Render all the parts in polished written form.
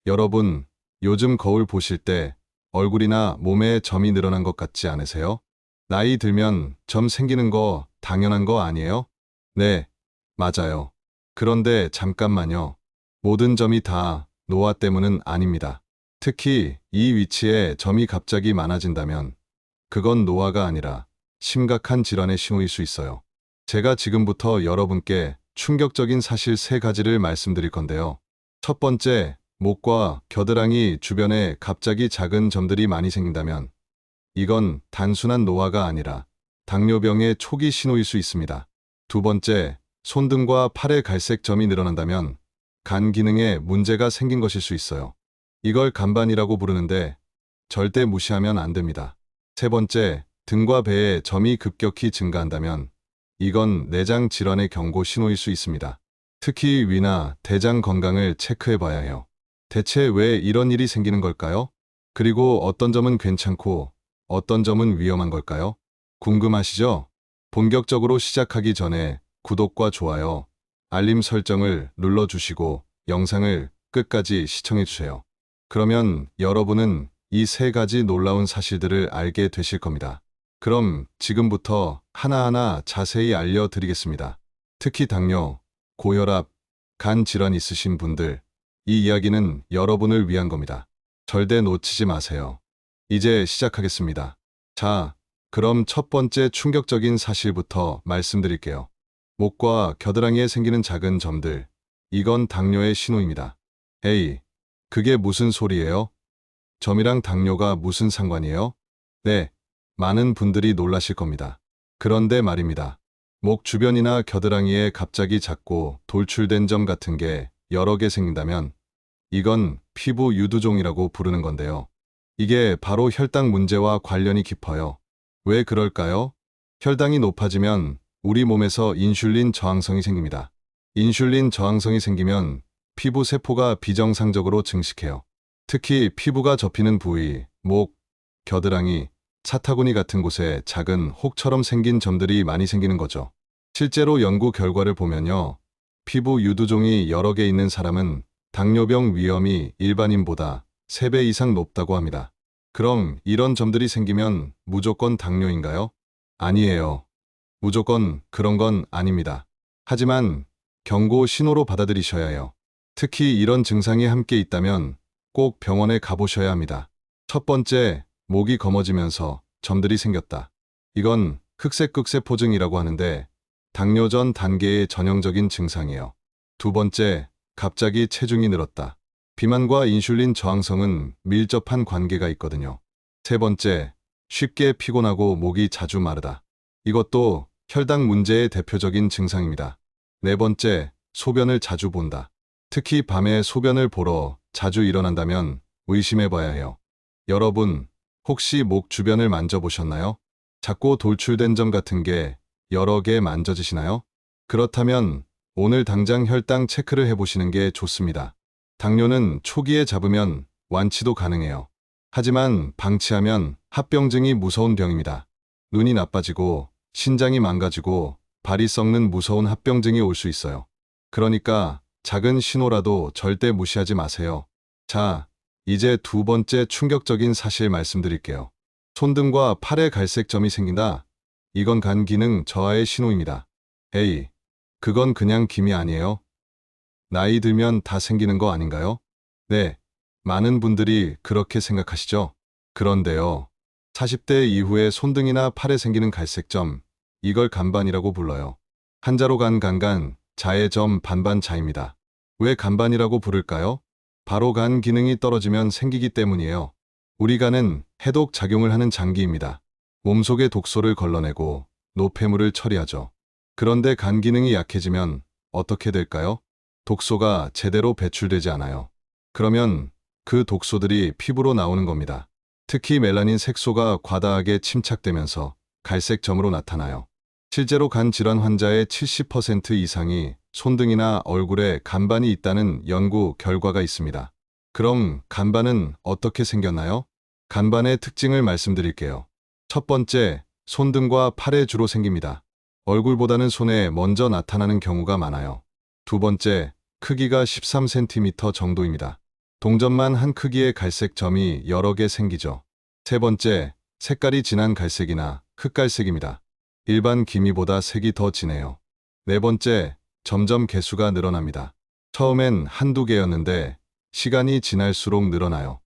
여러분, 요즘 거울 보실 때 얼굴이나 몸에 점이 늘어난 것 같지 않으세요? 나이 들면 점 생기는 거 당연한 거 아니에요? 네, 맞아요. 그런데 잠깐만요. 모든 점이 다 노화 때문은 아닙니다. 특히 이 위치에 점이 갑자기 많아진다면 그건 노화가 아니라 심각한 질환의 신호일 수 있어요. 제가 지금부터 여러분께 충격적인 사실 세 가지를 말씀드릴 건데요. 첫 번째, 목과 겨드랑이 주변에 갑자기 작은 점들이 많이 생긴다면 이건 단순한 노화가 아니라 당뇨병의 초기 신호일 수 있습니다. 두 번째, 손등과 팔에 갈색 점이 늘어난다면 간 기능에 문제가 생긴 것일 수 있어요. 이걸 간반이라고 부르는데 절대 무시하면 안 됩니다. 세 번째, 등과 배에 점이 급격히 증가한다면 이건 내장 질환의 경고 신호일 수 있습니다. 특히 위나 대장 건강을 체크해 봐야 해요. 대체 왜 이런 일이 생기는 걸까요? 그리고 어떤 점은 괜찮고 어떤 점은 위험한 걸까요? 궁금하시죠? 본격적으로 시작하기 전에 구독과 좋아요, 알림 설정을 눌러주시고 영상을 끝까지 시청해 주세요. 그러면 여러분은 이 세 가지 놀라운 사실들을 알게 되실 겁니다. 그럼 지금부터 하나하나 자세히 알려드리겠습니다. 특히 당뇨, 고혈압, 간 질환 있으신 분들, 이 이야기는 여러분을 위한 겁니다. 절대 놓치지 마세요. 이제 시작하겠습니다. 자, 그럼 첫 번째 충격적인 사실부터 말씀드릴게요. 목과 겨드랑이에 생기는 작은 점들, 이건 당뇨의 신호입니다. 에이, 그게 무슨 소리예요? 점이랑 당뇨가 무슨 상관이에요? 네, 많은 분들이 놀라실 겁니다. 그런데 말입니다. 목 주변이나 겨드랑이에 갑자기 작고 돌출된 점 같은 게 여러 개 생긴다면 이건 피부 유두종이라고 부르는 건데요. 이게 바로 혈당 문제와 관련이 깊어요. 왜 그럴까요? 혈당이 높아지면 우리 몸에서 인슐린 저항성이 생깁니다. 인슐린 저항성이 생기면 피부 세포가 비정상적으로 증식해요. 특히 피부가 접히는 부위, 목, 겨드랑이, 사타구니 같은 곳에 작은 혹처럼 생긴 점들이 많이 생기는 거죠. 실제로 연구 결과를 보면요. 피부 유두종이 여러 개 있는 사람은 당뇨병 위험이 일반인보다 3배 이상 높다고 합니다. 그럼 이런 점들이 생기면 무조건 당뇨인가요? 아니에요. 무조건 그런 건 아닙니다. 하지만 경고 신호로 받아들이셔야 해요. 특히 이런 증상이 함께 있다면 꼭 병원에 가보셔야 합니다. 첫 번째, 목이 검어지면서 점들이 생겼다. 이건 흑색극세포증이라고 하는데 당뇨 전 단계의 전형적인 증상이에요. 두 번째, 갑자기 체중이 늘었다. 비만과 인슐린 저항성은 밀접한 관계가 있거든요. 세 번째, 쉽게 피곤하고 목이 자주 마르다. 이것도 혈당 문제의 대표적인 증상입니다. 네 번째, 소변을 자주 본다. 특히 밤에 소변을 보러 자주 일어난다면 의심해 봐야 해요. 여러분, 혹시 목 주변을 만져보셨나요? 작고 돌출된 점 같은 게 여러 개 만져지시나요? 그렇다면 오늘 당장 혈당 체크를 해보시는 게 좋습니다. 당뇨는 초기에 잡으면 완치도 가능해요. 하지만 방치하면 합병증이 무서운 병입니다. 눈이 나빠지고 신장이 망가지고 발이 썩는 무서운 합병증이 올 수 있어요. 그러니까 작은 신호라도 절대 무시하지 마세요. 자, 이제 두 번째 충격적인 사실 말씀드릴게요. 손등과 팔에 갈색 점이 생긴다. 이건 간 기능 저하의 신호입니다. 에이, 그건 그냥 김이 아니에요. 나이 들면 다 생기는 거 아닌가요? 네, 많은 분들이 그렇게 생각하시죠? 그런데요, 40대 이후에 손등이나 팔에 생기는 갈색점, 이걸 간반이라고 불러요. 한자로 간간간, 자의 점 반반자입니다. 왜 간반이라고 부를까요? 바로 간 기능이 떨어지면 생기기 때문이에요. 우리 간은 해독 작용을 하는 장기입니다. 몸속의 독소를 걸러내고 노폐물을 처리하죠. 그런데 간 기능이 약해지면 어떻게 될까요? 독소가 제대로 배출되지 않아요. 그러면 그 독소들이 피부로 나오는 겁니다. 특히 멜라닌 색소가 과다하게 침착되면서 갈색 점으로 나타나요. 실제로 간 질환 환자의 70% 이상이 손등이나 얼굴에 간반이 있다는 연구 결과가 있습니다. 그럼 간반은 어떻게 생겼나요? 간반의 특징을 말씀드릴게요. 첫 번째, 손등과 팔에 주로 생깁니다. 얼굴보다는 손에 먼저 나타나는 경우가 많아요. 두 번째, 크기가 13cm 정도입니다. 동점만 한 크기의 갈색 점이 여러 개 생기죠. 세 번째, 색깔이 진한 갈색이나 흑갈색입니다. 일반 기미보다 색이 더 진해요. 네 번째, 점점 개수가 늘어납니다. 처음엔 한두 개였는데 시간이 지날수록 늘어나요.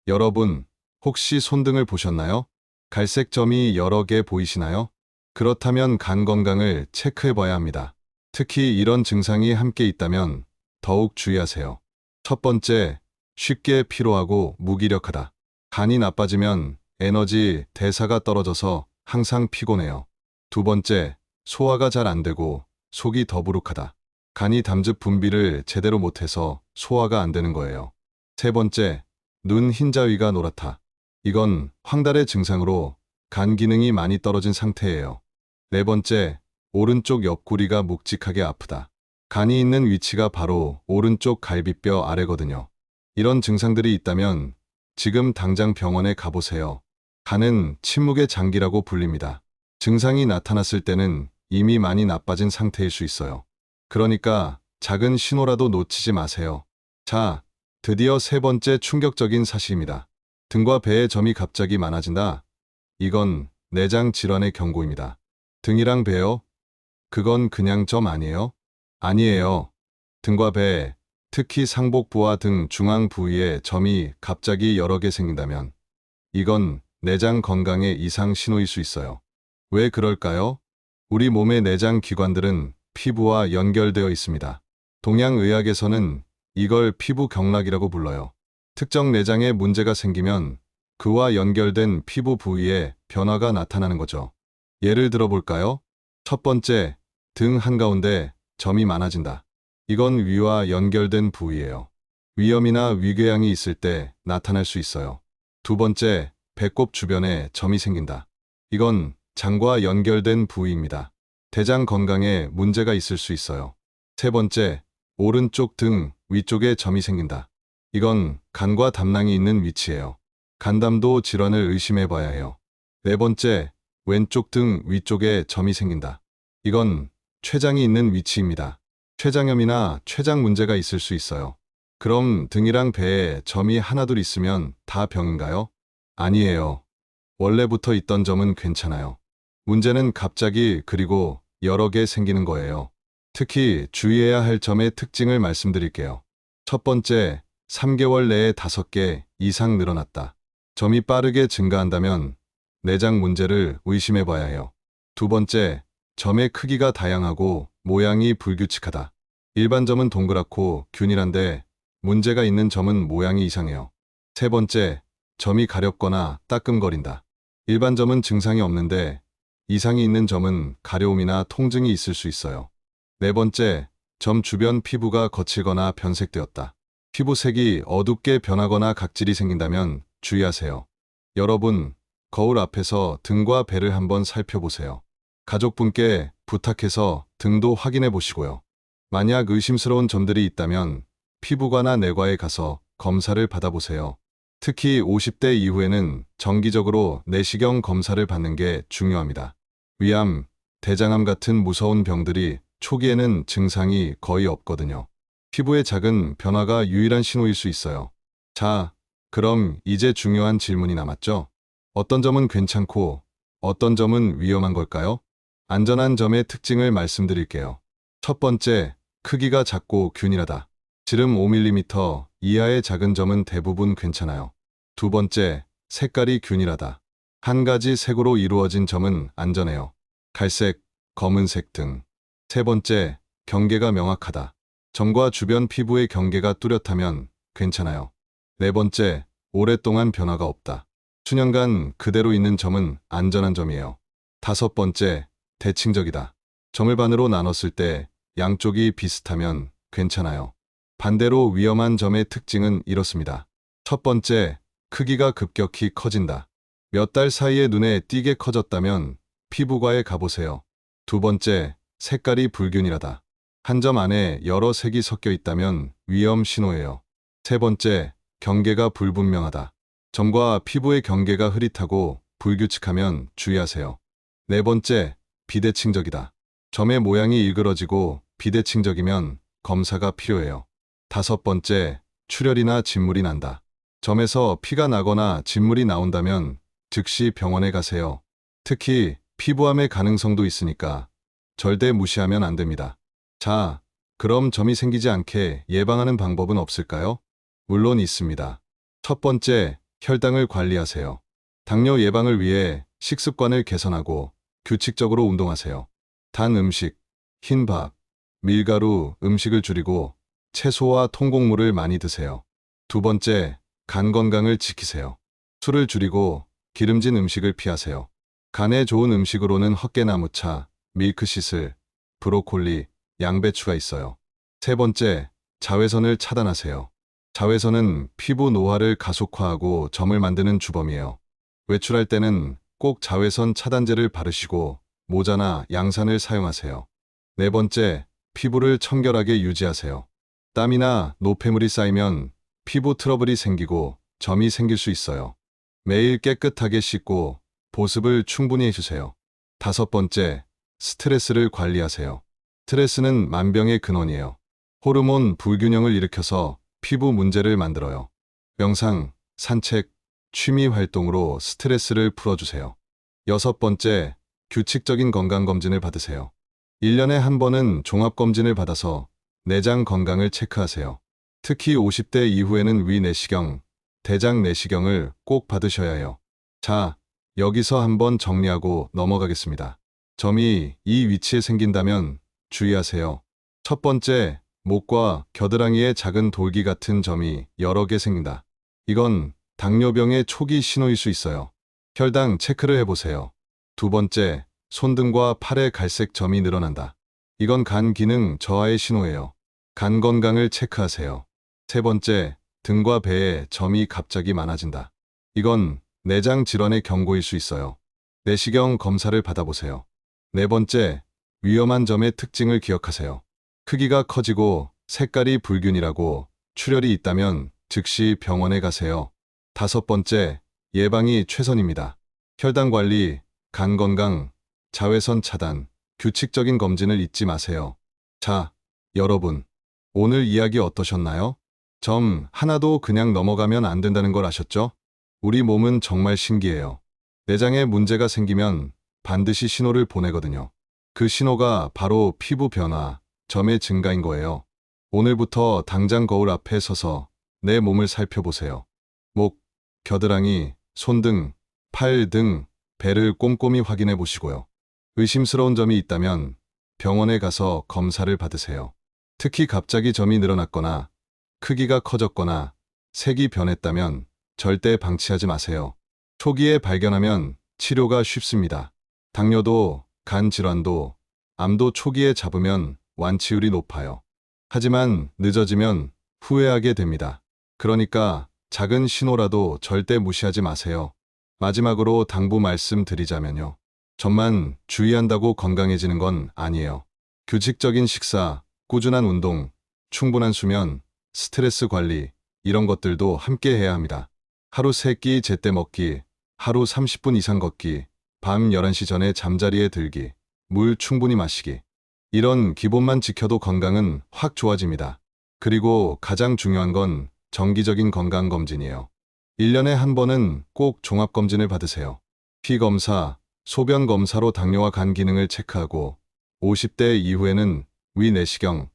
여러분, 혹시 손등을 보셨나요? 갈색 점이 여러 개 보이시나요? 그렇다면 간 건강을 체크해 봐야 합니다. 특히 이런 증상이 함께 있다면 더욱 주의하세요. 첫 번째, 쉽게 피로하고 무기력하다. 간이 나빠지면 에너지 대사가 떨어져서 항상 피곤해요. 두 번째, 소화가 잘 안 되고 속이 더부룩하다. 간이 담즙 분비를 제대로 못해서 소화가 안 되는 거예요. 세 번째, 눈 흰자위가 노랗다. 이건 황달의 증상으로 간 기능이 많이 떨어진 상태예요. 네 번째, 오른쪽 옆구리가 묵직하게 아프다. 간이 있는 위치가 바로 오른쪽 갈비뼈 아래거든요. 이런 증상들이 있다면 지금 당장 병원에 가보세요. 간은 침묵의 장기라고 불립니다. 증상이 나타났을 때는 이미 많이 나빠진 상태일 수 있어요. 그러니까 작은 신호라도 놓치지 마세요. 자, 드디어 세 번째 충격적인 사실입니다. 등과 배에 점이 갑자기 많아진다. 이건 내장 질환의 경고입니다. 등이랑 배요? 그건 그냥 점 아니에요? 아니에요. 등과 배, 특히 상복부와 등 중앙 부위에 점이 갑자기 여러 개 생긴다면 이건 내장 건강의 이상 신호일 수 있어요. 왜 그럴까요? 우리 몸의 내장 기관들은 피부와 연결되어 있습니다. 동양의학에서는 이걸 피부 경락이라고 불러요. 특정 내장에 문제가 생기면 그와 연결된 피부 부위에 변화가 나타나는 거죠. 예를 들어 볼까요? 첫 번째, 등 한가운데 점이 많아진다. 이건 위와 연결된 부위예요. 위염이나 위궤양이 있을 때 나타날 수 있어요. 두 번째, 배꼽 주변에 점이 생긴다. 이건 장과 연결된 부위입니다. 대장 건강에 문제가 있을 수 있어요. 세 번째, 오른쪽 등 위쪽에 점이 생긴다. 이건 간과 담낭이 있는 위치예요. 간담도 질환을 의심해 봐야 해요. 네 번째, 왼쪽 등 위쪽에 점이 생긴다. 이건 췌장이 있는 위치입니다. 췌장염이나 췌장 문제가 있을 수 있어요. 그럼 등이랑 배에 점이 하나둘 있으면 다 병인가요? 아니에요. 원래부터 있던 점은 괜찮아요. 문제는 갑자기 그리고 여러 개 생기는 거예요. 특히 주의해야 할 점의 특징을 말씀드릴게요. 첫 번째, 3개월 내에 5개 이상 늘어났다. 점이 빠르게 증가한다면 내장 문제를 의심해 봐야 해요. 두 번째, 점의 크기가 다양하고 모양이 불규칙하다. 일반 점은 동그랗고 균일한데 문제가 있는 점은 모양이 이상해요. 세 번째, 점이 가렵거나 따끔거린다. 일반 점은 증상이 없는데 이상이 있는 점은 가려움이나 통증이 있을 수 있어요. 네 번째, 점 주변 피부가 거칠거나 변색되었다. 피부색이 어둡게 변하거나 각질이 생긴다면 주의하세요. 여러분, 거울 앞에서 등과 배를 한번 살펴보세요. 가족분께 부탁해서 등도 확인해 보시고요. 만약 의심스러운 점들이 있다면 피부과나 내과에 가서 검사를 받아보세요. 특히 50대 이후에는 정기적으로 내시경 검사를 받는 게 중요합니다. 위암, 대장암 같은 무서운 병들이 초기에는 증상이 거의 없거든요. 피부의 작은 변화가 유일한 신호일 수 있어요. 자, 그럼 이제 중요한 질문이 남았죠? 어떤 점은 괜찮고 어떤 점은 위험한 걸까요? 안전한 점의 특징을 말씀드릴게요. 첫 번째, 크기가 작고 균일하다. 지름 5mm 이하의 작은 점은 대부분 괜찮아요. 두 번째, 색깔이 균일하다. 한 가지 색으로 이루어진 점은 안전해요. 갈색, 검은색 등. 세 번째, 경계가 명확하다. 점과 주변 피부의 경계가 뚜렷하면 괜찮아요. 네 번째, 오랫동안 변화가 없다. 수년간 그대로 있는 점은 안전한 점이에요. 다섯 번째, 대칭적이다. 점을 반으로 나눴을 때 양쪽이 비슷하면 괜찮아요. 반대로 위험한 점의 특징은 이렇습니다. 첫 번째, 크기가 급격히 커진다. 몇 달 사이에 눈에 띄게 커졌다면 피부과에 가보세요. 두 번째, 색깔이 불균일하다. 한 점 안에 여러 색이 섞여 있다면 위험 신호예요. 세 번째, 경계가 불분명하다. 점과 피부의 경계가 흐릿하고 불규칙하면 주의하세요. 네 번째, 비대칭적이다. 점의 모양이 일그러지고 비대칭적이면 검사가 필요해요. 다섯 번째, 출혈이나 진물이 난다. 점에서 피가 나거나 진물이 나온다면 즉시 병원에 가세요. 특히 피부암의 가능성도 있으니까 절대 무시하면 안 됩니다. 자, 그럼 점이 생기지 않게 예방하는 방법은 없을까요? 물론 있습니다. 첫 번째, 혈당을 관리하세요. 당뇨 예방을 위해 식습관을 개선하고 규칙적으로 운동하세요. 단 음식, 흰밥, 밀가루 음식을 줄이고 채소와 통곡물을 많이 드세요. 두 번째, 간 건강을 지키세요. 술을 줄이고 기름진 음식을 피하세요. 간에 좋은 음식으로는 헛개나무차, 밀크시슬, 브로콜리, 양배추가 있어요. 세 번째, 자외선을 차단하세요. 자외선은 피부 노화를 가속화하고 점을 만드는 주범이에요. 외출할 때는 꼭 자외선 차단제를 바르시고 모자나 양산을 사용하세요. 네 번째, 피부를 청결하게 유지하세요. 땀이나 노폐물이 쌓이면 피부 트러블이 생기고 점이 생길 수 있어요. 매일 깨끗하게 씻고 보습을 충분히 해주세요. 다섯 번째, 스트레스를 관리하세요. 스트레스는 만병의 근원이에요. 호르몬 불균형을 일으켜서 피부 문제를 만들어요. 명상, 산책, 취미 활동으로 스트레스를 풀어주세요. 여섯 번째, 규칙적인 건강검진을 받으세요. 1년에 한 번은 종합검진을 받아서 내장 건강을 체크하세요. 특히 50대 이후에는 위내시경, 대장 내시경을 꼭 받으셔야 해요. 자, 여기서 한번 정리하고 넘어가겠습니다. 점이 이 위치에 생긴다면 주의하세요. 첫 번째, 목과 겨드랑이에 작은 돌기 같은 점이 여러 개 생긴다. 이건 당뇨병의 초기 신호일 수 있어요. 혈당 체크를 해보세요. 두 번째, 손등과 팔에 갈색 점이 늘어난다. 이건 간 기능 저하의 신호예요. 간 건강을 체크하세요. 세 번째, 등과 배에 점이 갑자기 많아진다. 이건 내장 질환의 경고일 수 있어요. 내시경 검사를 받아보세요. 네 번째, 위험한 점의 특징을 기억하세요. 크기가 커지고 색깔이 불균이라고 출혈이 있다면 즉시 병원에 가세요. 다섯 번째, 예방이 최선입니다. 혈당 관리, 간 건강, 자외선 차단, 규칙적인 검진을 잊지 마세요. 자, 여러분, 오늘 이야기 어떠셨나요? 점 하나도 그냥 넘어가면 안 된다는 걸 아셨죠? 우리 몸은 정말 신기해요. 내장에 문제가 생기면 반드시 신호를 보내거든요. 그 신호가 바로 피부 변화, 점의 증가인 거예요. 오늘부터 당장 거울 앞에 서서 내 몸을 살펴보세요. 목, 겨드랑이, 손등, 팔 등 배를 꼼꼼히 확인해 보시고요. 의심스러운 점이 있다면 병원에 가서 검사를 받으세요. 특히 갑자기 점이 늘어났거나 크기가 커졌거나 색이 변했다면 절대 방치하지 마세요. 초기에 발견하면 치료가 쉽습니다. 당뇨도, 간 질환도, 암도 초기에 잡으면 완치율이 높아요. 하지만 늦어지면 후회하게 됩니다. 그러니까 작은 신호라도 절대 무시하지 마세요. 마지막으로 당부 말씀드리자면요. 점만 주의한다고 건강해지는 건 아니에요. 규칙적인 식사, 꾸준한 운동, 충분한 수면, 스트레스 관리, 이런 것들도 함께 해야 합니다. 하루 3끼 제때 먹기, 하루 30분 이상 걷기, 밤 11시 전에 잠자리에 들기, 물 충분히 마시기. 이런 기본만 지켜도 건강은 확 좋아집니다. 그리고 가장 중요한 건 정기적인 건강검진이에요. 1년에 한 번은 꼭 종합검진을 받으세요. 피검사, 소변검사로 당뇨와 간 기능을 체크하고 50대 이후에는 위내시경,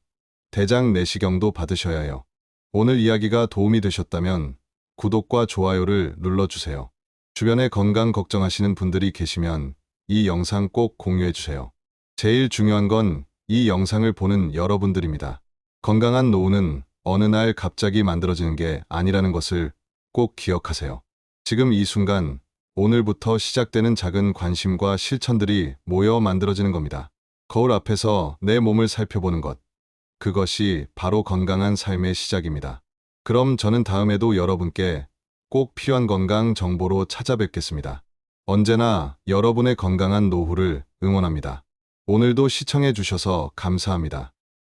대장 내시경도 받으셔야 해요. 오늘 이야기가 도움이 되셨다면 구독과 좋아요를 눌러주세요. 주변에 건강 걱정하시는 분들이 계시면 이 영상 꼭 공유해주세요. 제일 중요한 건 이 영상을 보는 여러분들입니다. 건강한 노후는 어느 날 갑자기 만들어지는 게 아니라는 것을 꼭 기억하세요. 지금 이 순간, 오늘부터 시작되는 작은 관심과 실천들이 모여 만들어지는 겁니다. 거울 앞에서 내 몸을 살펴보는 것. 그것이 바로 건강한 삶의 시작입니다. 그럼 저는 다음에도 여러분께 꼭 필요한 건강 정보로 찾아뵙겠습니다. 언제나 여러분의 건강한 노후를 응원합니다. 오늘도 시청해 주셔서 감사합니다.